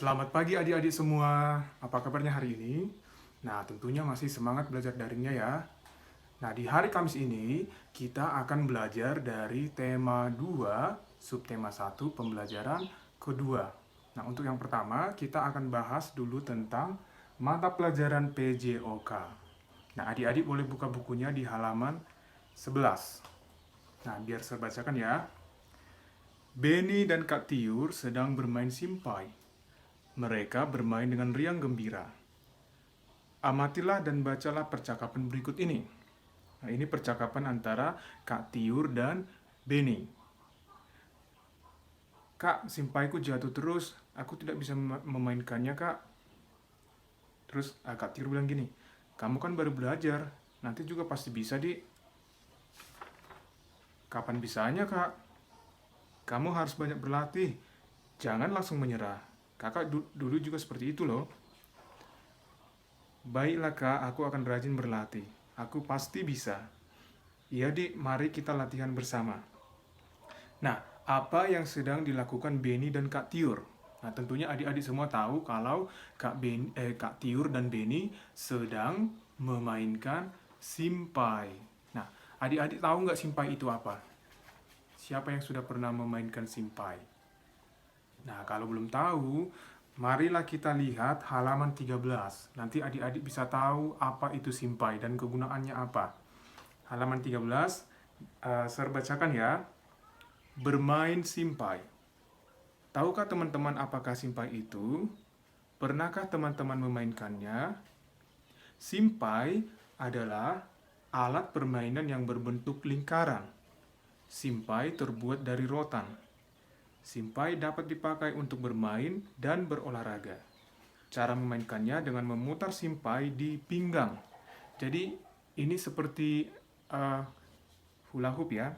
Selamat pagi adik-adik semua. Apa kabarnya hari ini? Nah, tentunya masih semangat belajar daringnya ya. Nah, di hari Kamis ini kita akan belajar dari tema 2, subtema 1, pembelajaran kedua. Nah, untuk yang pertama kita akan bahas dulu tentang mata pelajaran PJOK. Nah, adik-adik boleh buka bukunya di halaman 11. Nah, biar saya bacakan ya. Benny dan Kak Tiur sedang bermain simpai. Mereka bermain dengan riang gembira. Amatilah dan bacalah percakapan berikut ini. Nah, ini percakapan antara Kak Tiur dan Benny. Kak, simpaiku jatuh terus. Aku tidak bisa memainkannya, Kak. Terus Kak Tiur bilang gini, kamu kan baru belajar. Nanti juga pasti bisa, Dik. Kapan bisanya, Kak? Kamu harus banyak berlatih. Jangan langsung menyerah. Kakak dulu juga seperti itu loh. Baiklah Kak, aku akan rajin berlatih. Aku pasti bisa. Iya Dik, mari kita latihan bersama. Nah, apa yang sedang dilakukan Benny dan Kak Tiur? Nah, tentunya adik-adik semua tahu kalau Kak Tiur dan Benny sedang memainkan simpai. Nah, adik-adik tahu nggak simpai itu apa? Siapa yang sudah pernah memainkan simpai? Nah, kalau belum tahu, marilah kita lihat halaman 13. Nanti adik-adik bisa tahu apa itu simpai dan kegunaannya apa. Halaman 13, saya bacakan ya. Bermain simpai. Tahukah teman-teman apakah simpai itu? Pernahkah teman-teman memainkannya? Simpai adalah alat permainan yang berbentuk lingkaran. Simpai terbuat dari rotan. Simpai dapat dipakai untuk bermain dan berolahraga. Cara memainkannya dengan memutar simpai di pinggang. Jadi ini seperti hula hoop ya.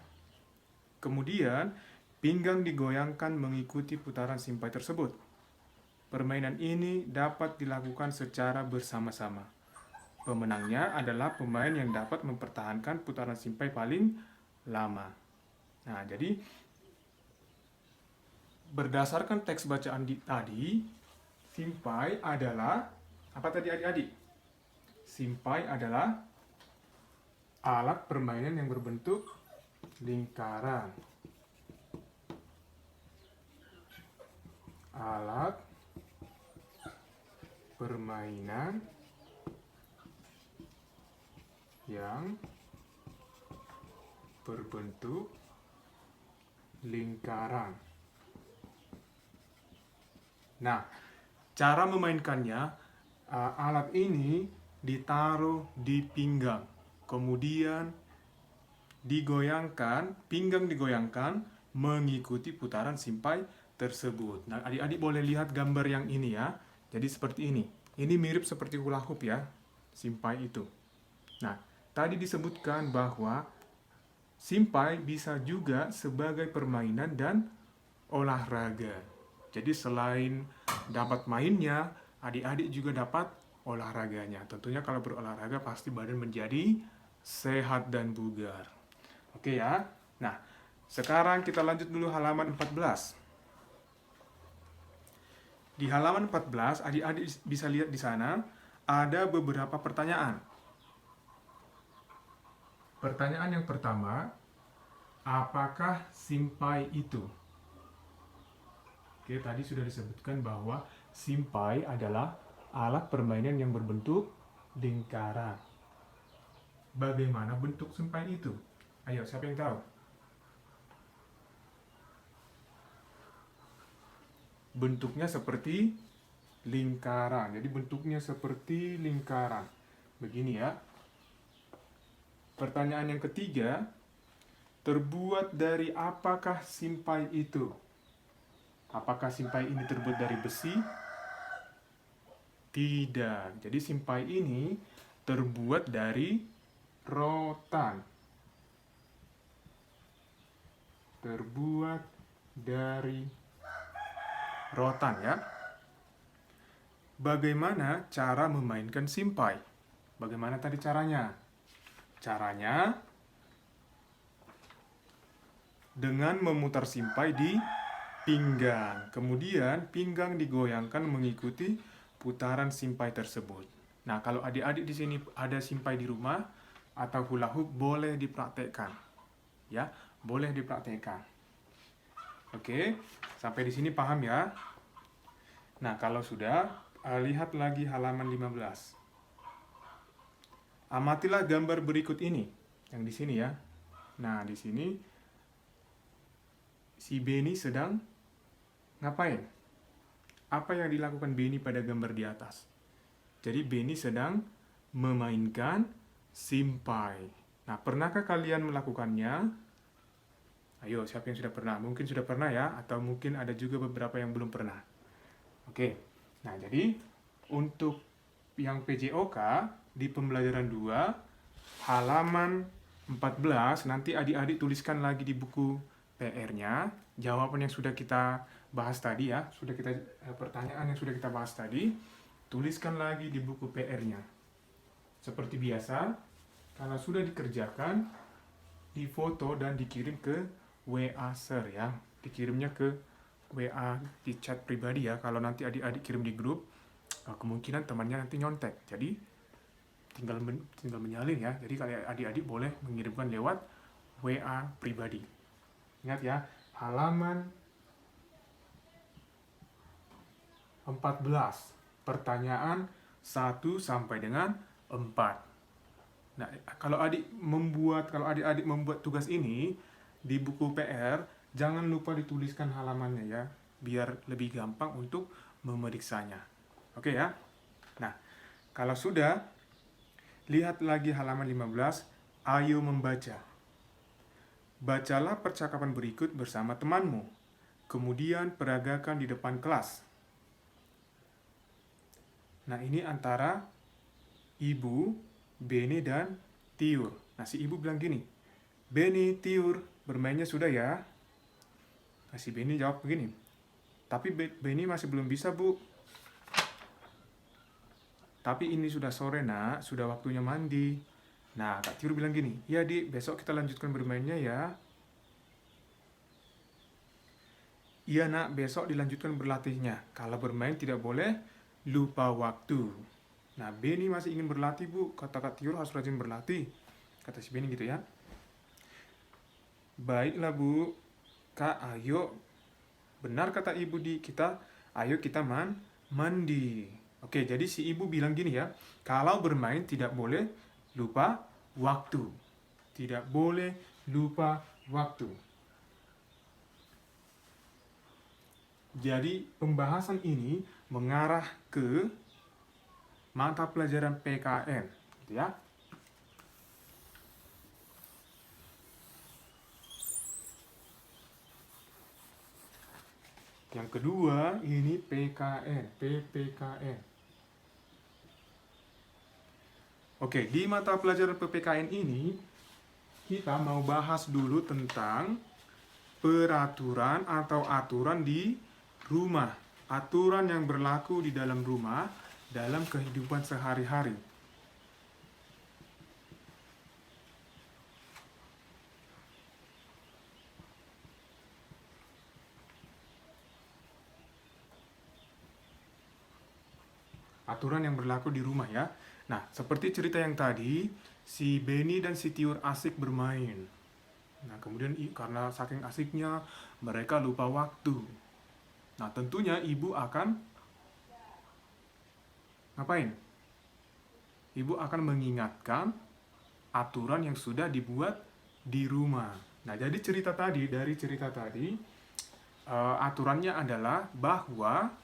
Kemudian pinggang digoyangkan mengikuti putaran simpai tersebut. Permainan ini dapat dilakukan secara bersama-sama. Pemenangnya adalah pemain yang dapat mempertahankan putaran simpai paling lama. Nah, jadi berdasarkan teks bacaan tadi, simpai adalah apa tadi adik-adik? Simpai adalah alat permainan yang berbentuk lingkaran. Alat permainan yang berbentuk lingkaran. Nah, cara memainkannya, alat ini ditaruh di pinggang, kemudian digoyangkan, pinggang digoyangkan mengikuti putaran simpai tersebut. Nah, adik-adik boleh lihat gambar yang ini ya. Jadi seperti ini. Ini mirip seperti hula hoop ya, simpai itu. Nah, tadi disebutkan bahwa simpai bisa juga sebagai permainan dan olahraga. Jadi selain dapat mainnya, adik-adik juga dapat olahraganya. Tentunya kalau berolahraga pasti badan menjadi sehat dan bugar. Oke ya. Nah, sekarang kita lanjut dulu halaman 14. Di halaman 14, adik-adik bisa lihat di sana ada beberapa pertanyaan. Pertanyaan yang pertama, apakah simpai itu? Oke, tadi sudah disebutkan bahwa simpai adalah alat permainan yang berbentuk lingkaran. Bagaimana bentuk simpai itu? Ayo, siapa yang tahu? Bentuknya seperti lingkaran. Jadi bentuknya seperti lingkaran. Begini ya. Pertanyaan yang ketiga, terbuat dari apakah simpai itu? Apakah simpai ini terbuat dari besi? Tidak. Jadi simpai ini terbuat dari rotan. Terbuat dari rotan ya. Bagaimana cara memainkan simpai? Bagaimana tadi caranya? Caranya dengan memutar simpai di pinggang. Kemudian pinggang digoyangkan mengikuti putaran simpai tersebut. Nah, kalau adik-adik di sini ada simpai di rumah atau hula hoop boleh dipraktekkan. Ya, boleh dipraktekkan. Oke, sampai di sini paham ya? Nah, kalau sudah, lihat lagi halaman 15. Amatilah gambar berikut ini, yang di sini ya. Nah, di sini si Beni sedang ngapain? Apa yang dilakukan Beni pada gambar di atas? Jadi Beni sedang memainkan simpai. Nah, pernahkah kalian melakukannya? Ayo, siapa yang sudah pernah? Mungkin sudah pernah ya, atau mungkin ada juga beberapa yang belum pernah. Oke, nah jadi untuk yang PJOK di pembelajaran 2, halaman 14, nanti adik-adik tuliskan lagi di buku PR-nya, jawaban yang sudah kita bahas tadi ya, pertanyaan yang sudah kita bahas tadi, tuliskan lagi di buku PR-nya. Seperti biasa, kalau sudah dikerjakan, difoto dan dikirim ke WA Sir ya. Dikirimnya ke WA di chat pribadi ya. Kalau nanti adik-adik kirim di grup, kemungkinan temannya nanti nyontek. Jadi tinggal menyalin ya. Jadi kalau adik-adik boleh mengirimkan lewat WA pribadi. Ingat ya, halaman 14. Pertanyaan 1 sampai dengan 4. Nah, kalau adik-adik membuat tugas ini di buku PR, jangan lupa dituliskan halamannya ya, biar lebih gampang untuk memeriksanya. Oke ya? Nah, kalau sudah, lihat lagi halaman 15, ayo membaca. Bacalah percakapan berikut bersama temanmu, kemudian peragakan di depan kelas. Nah, ini antara Ibu, Beni, dan Tiur. Nah, si Ibu bilang gini, Beni, Tiur, bermainnya sudah ya? Nah, si Beni jawab begini, tapi Beni masih belum bisa, Bu. Tapi ini sudah sore, Nak. Sudah waktunya mandi. Nah, Kak Tiur bilang gini, ya, Dik, besok kita lanjutkan bermainnya ya. Iya, Nak, besok dilanjutkan berlatihnya. Kalau bermain tidak boleh lupa waktu. Nah, Beni masih ingin berlatih, Bu. Kata Kak Tiur harus rajin berlatih. Kata si Beni gitu ya. Baiklah, Bu. Kak, ayo. Benar kata Ibu ayo kita mandi. Oke, jadi si Ibu bilang gini ya, kalau bermain tidak boleh lupa waktu. Tidak boleh lupa waktu. Jadi pembahasan ini mengarah ke mata pelajaran PKN, gitu ya. Yang kedua, ini PPKN. Oke, di mata pelajaran PPKN ini, kita mau bahas dulu tentang peraturan atau aturan di rumah. Aturan yang berlaku di dalam rumah dalam kehidupan sehari-hari. Aturan yang berlaku di rumah ya. Nah, seperti cerita yang tadi, si Beni dan si Tiur asik bermain. Nah, kemudian karena saking asiknya, mereka lupa waktu. Nah, tentunya ibu akan ngapain? Ibu akan mengingatkan aturan yang sudah dibuat di rumah. Nah, jadi dari cerita tadi, aturannya adalah bahwa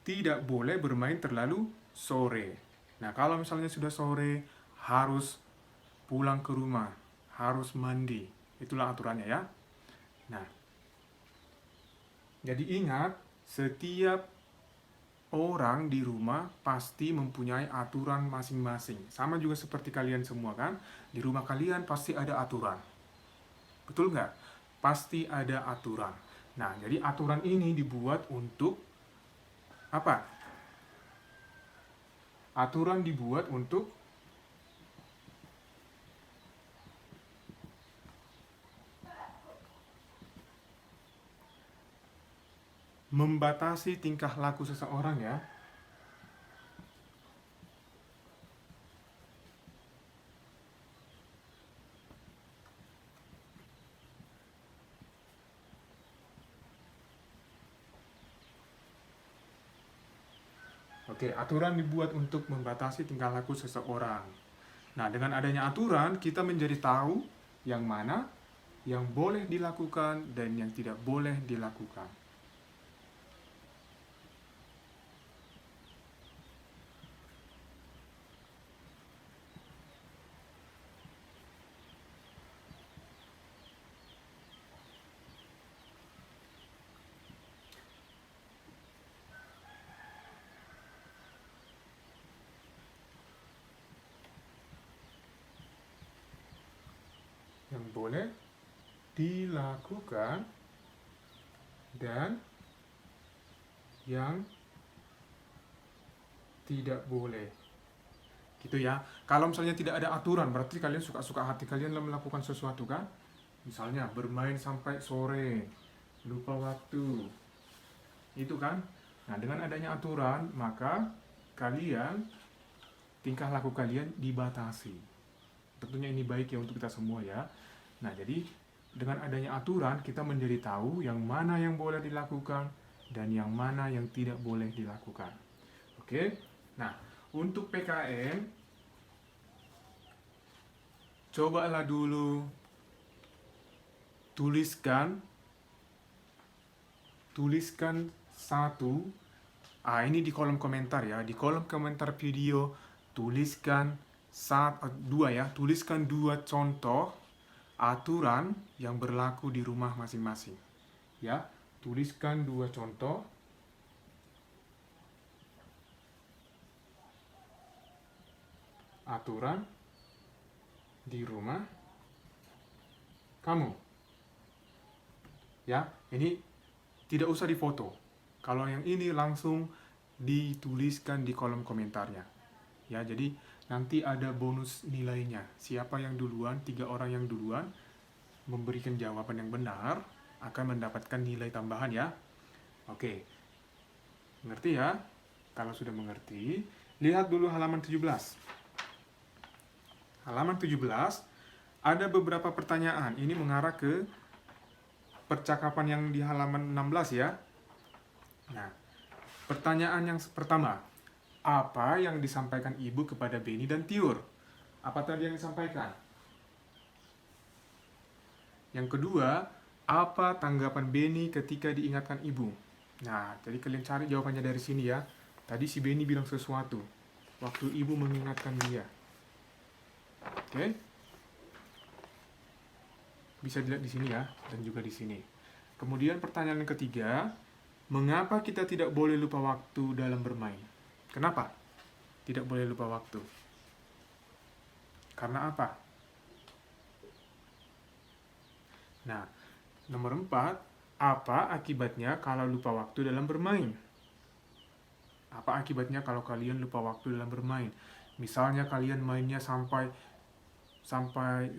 tidak boleh bermain terlalu sore. Nah, kalau misalnya sudah sore, harus pulang ke rumah, harus mandi. Itulah aturannya ya. Nah, jadi ingat, setiap orang di rumah pasti mempunyai aturan masing-masing. Sama juga seperti kalian semua kan, di rumah kalian pasti ada aturan. Betul nggak? Pasti ada aturan. Nah, jadi aturan ini dibuat untuk apa? Aturan dibuat untuk membatasi tingkah laku seseorang ya. Oke, aturan dibuat untuk membatasi tingkah laku seseorang. Nah, dengan adanya aturan, kita menjadi tahu yang mana yang boleh dilakukan dan yang tidak boleh dilakukan. Yang boleh dilakukan dan yang tidak boleh. Gitu ya. Kalau misalnya tidak ada aturan, berarti kalian suka-suka hati kalian melakukan sesuatu kan? Misalnya bermain sampai sore, lupa waktu. Itu kan? Nah, dengan adanya aturan, maka kalian tingkah laku kalian dibatasi. Tentunya ini baik ya untuk kita semua ya. Nah, jadi dengan adanya aturan kita menjadi tahu yang mana yang boleh dilakukan dan yang mana yang tidak boleh dilakukan. Oke? Nah, untuk PKN cobalah dulu tuliskan satu. Ini di kolom komentar ya. Di kolom komentar video tuliskan tuliskan dua contoh aturan yang berlaku di rumah masing-masing. Ya, tuliskan dua contoh aturan di rumah kamu. Ya, ini tidak usah difoto. Kalau yang ini langsung dituliskan di kolom komentarnya. Ya, jadi nanti ada bonus nilainya. Siapa yang duluan, 3 orang yang duluan memberikan jawaban yang benar akan mendapatkan nilai tambahan ya. Oke. Mengerti ya? Kalau sudah mengerti, lihat dulu halaman 17. Halaman 17 ada beberapa pertanyaan. Ini mengarah ke percakapan yang di halaman 16 ya. Nah, pertanyaan yang pertama, apa yang disampaikan ibu kepada Benny dan Tiur? Apa tadi yang disampaikan? Yang kedua, apa tanggapan Benny ketika diingatkan ibu? Nah, jadi kalian cari jawabannya dari sini ya. Tadi si Benny bilang sesuatu waktu ibu mengingatkan dia. Oke? Bisa dilihat di sini ya, dan juga di sini. Kemudian pertanyaan yang ketiga, mengapa kita tidak boleh lupa waktu dalam bermain? Kenapa tidak boleh lupa waktu? Karena apa? Nah, nomor 4, apa akibatnya kalau lupa waktu dalam bermain? Apa akibatnya kalau kalian lupa waktu dalam bermain? Misalnya kalian mainnya sampai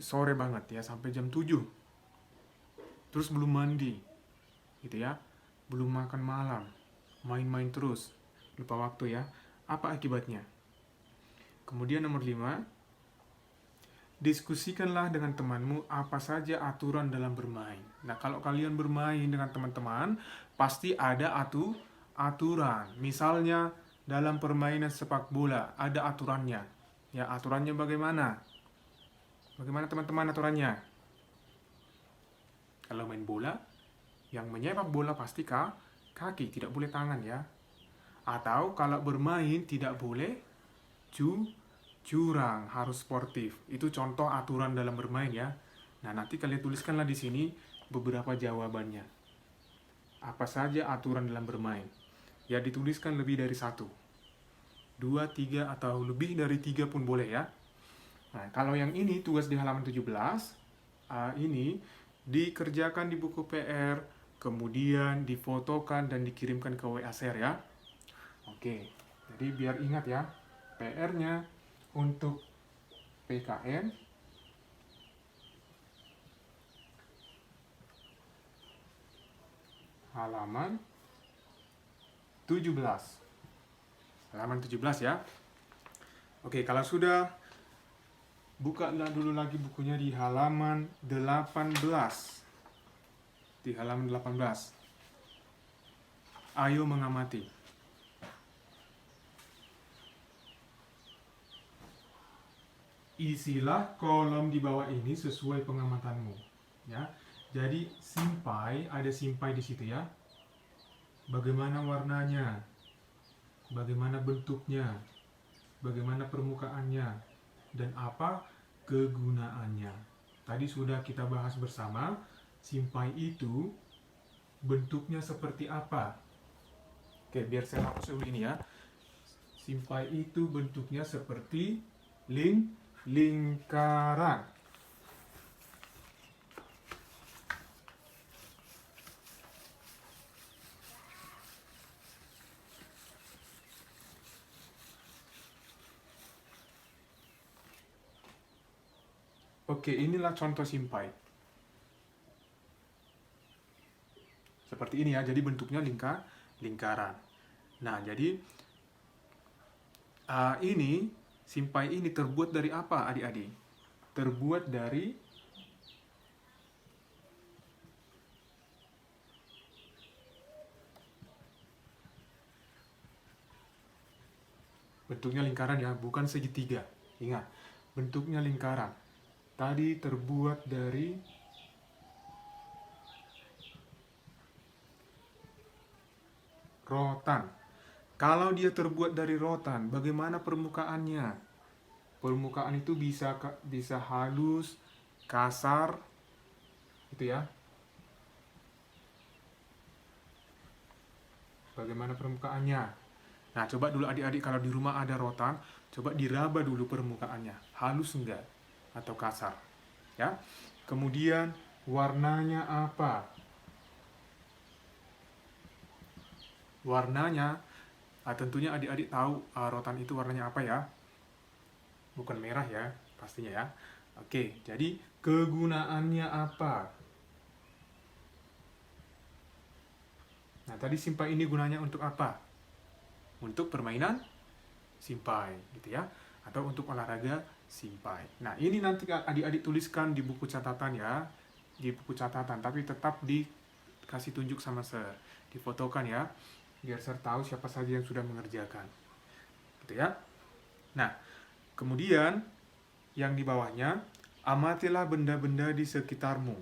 sore banget ya, sampai jam 7. Terus belum mandi. Gitu ya. Belum makan malam. Main-main terus. Lupa waktu ya. Apa akibatnya? Kemudian nomor 5, diskusikanlah dengan temanmu apa saja aturan dalam bermain. Nah, kalau kalian bermain dengan teman-teman, pasti ada aturan. Misalnya dalam permainan sepak bola ada aturannya. Ya, aturannya bagaimana? Bagaimana teman-teman aturannya? Kalau main bola, yang menyepak bola pasti kaki, tidak boleh tangan ya. Atau kalau bermain tidak boleh curang, harus sportif. Itu contoh aturan dalam bermain ya. Nah, nanti kalian tuliskanlah di sini beberapa jawabannya. Apa saja aturan dalam bermain? Ya, dituliskan lebih dari 1. 2, 3, atau lebih dari 3 pun boleh ya. Nah, kalau yang ini tugas di halaman 17, ini dikerjakan di buku PR, kemudian difotokan dan dikirimkan ke WA share ya. Oke, jadi biar ingat ya, PR-nya untuk PKN halaman 17. Halaman 17 ya. Oke, kalau sudah, buka dulu lagi bukunya di halaman 18. Di halaman 18. Ayo mengamati. Isilah kolom di bawah ini sesuai pengamatanmu. Ya. Jadi simpai, ada simpai di situ ya. Bagaimana warnanya? Bagaimana bentuknya? Bagaimana permukaannya? Dan apa kegunaannya? Tadi sudah kita bahas bersama, simpai itu bentuknya seperti apa? Oke, biar saya hapus dulu ini ya. Simpai itu bentuknya seperti lingkaran. Oke, inilah contoh simpai. Seperti ini ya, jadi bentuknya lingkaran. Nah, jadi ini simpai ini terbuat dari apa, adik-adik? Terbuat dari bentuknya lingkaran ya, bukan segitiga. Ingat, bentuknya lingkaran. Tadi terbuat dari rotan. Kalau dia terbuat dari rotan, bagaimana permukaannya? Permukaan itu bisa halus, kasar, gitu ya. Bagaimana permukaannya? Nah, coba dulu adik-adik kalau di rumah ada rotan, coba diraba dulu permukaannya. Halus enggak? Atau kasar? Ya. Kemudian warnanya apa? Warnanya, tentunya adik-adik tahu rotan itu warnanya apa ya? Bukan merah ya, pastinya ya. Oke, jadi kegunaannya apa? Nah, tadi simpai ini gunanya untuk apa? Untuk permainan simpai, gitu ya. Atau untuk olahraga simpai. Nah, ini nanti adik-adik tuliskan di buku catatan ya. Di buku catatan, tapi tetap dikasih tunjuk sama saya. Difotokan ya, biar saya tahu siapa saja yang sudah mengerjakan. Gitu ya. Nah, kemudian yang di bawahnya, amatilah benda-benda di sekitarmu.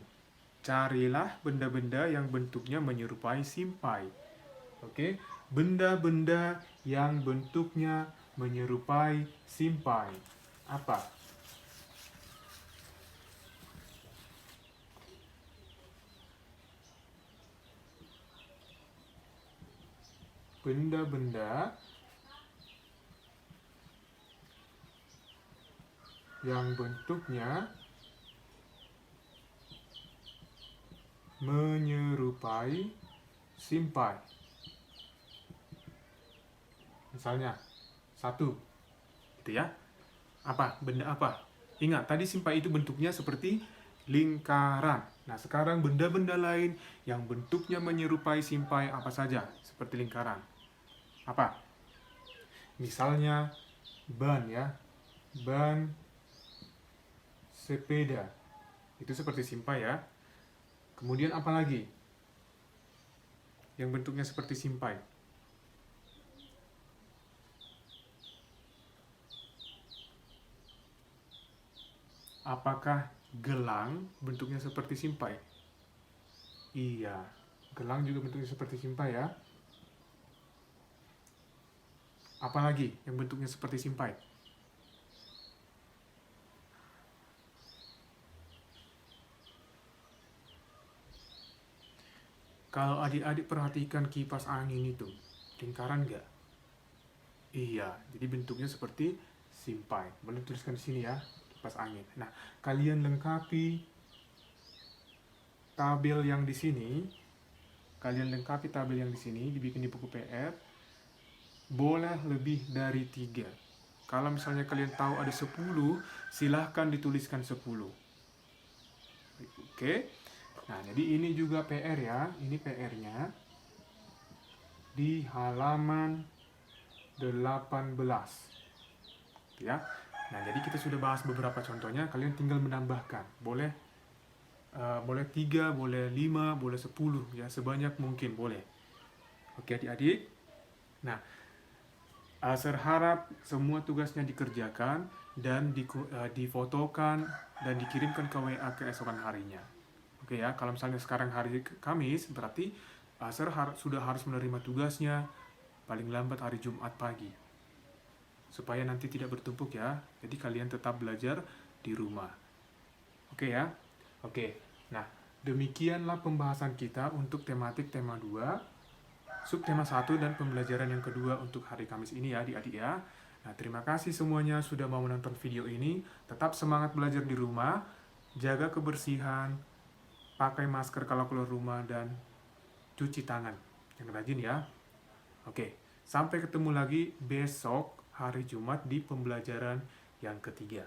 Carilah benda-benda yang bentuknya menyerupai simpai. Oke, benda-benda yang bentuknya menyerupai simpai. Apa? Benda-benda yang bentuknya menyerupai simpai. Misalnya, satu, gitu ya. Apa? Benda apa? Ingat, tadi simpai itu bentuknya seperti lingkaran. Nah, sekarang benda-benda lain yang bentuknya menyerupai simpai apa saja? Seperti lingkaran. Apa? Misalnya, ban ya. Ban sepeda. Itu seperti simpai ya. Kemudian apa lagi? Yang bentuknya seperti simpai. Apakah gelang bentuknya seperti simpai? Iya, gelang juga bentuknya seperti simpai ya. Apalagi yang bentuknya seperti simpai? Kalau adik-adik perhatikan kipas angin itu, lingkaran nggak? Iya, jadi bentuknya seperti simpai. Boleh tuliskan di sini ya, kipas angin. Nah, kalian lengkapi tabel yang di sini. Dibikin di buku PR. Boleh lebih dari 3. Kalau misalnya kalian tahu ada 10, silahkan dituliskan 10. Oke. Nah, jadi ini juga PR ya. Ini PR-nya. di halaman 18. Ya. Nah, jadi kita sudah bahas beberapa contohnya, kalian tinggal menambahkan. Boleh 3, boleh 5, boleh 10 ya, sebanyak mungkin boleh. Oke, Adik-adik. Nah, saya harap semua tugasnya dikerjakan dan difotokan dan dikirimkan ke WA keesokan harinya. Oke ya, kalau misalnya sekarang hari Kamis, berarti sudah harus menerima tugasnya paling lambat hari Jumat pagi. Supaya nanti tidak bertumpuk ya, jadi kalian tetap belajar di rumah. Oke ya? Oke, nah demikianlah pembahasan kita untuk tematik tema 2, subtema 1 dan pembelajaran yang kedua untuk hari Kamis ini ya adik-adik ya. Nah, terima kasih semuanya sudah mau menonton video ini. Tetap semangat belajar di rumah, jaga kebersihan, pakai masker kalau keluar rumah, dan cuci tangan yang rajin ya. Oke, sampai ketemu lagi besok hari Jumat di pembelajaran yang ketiga.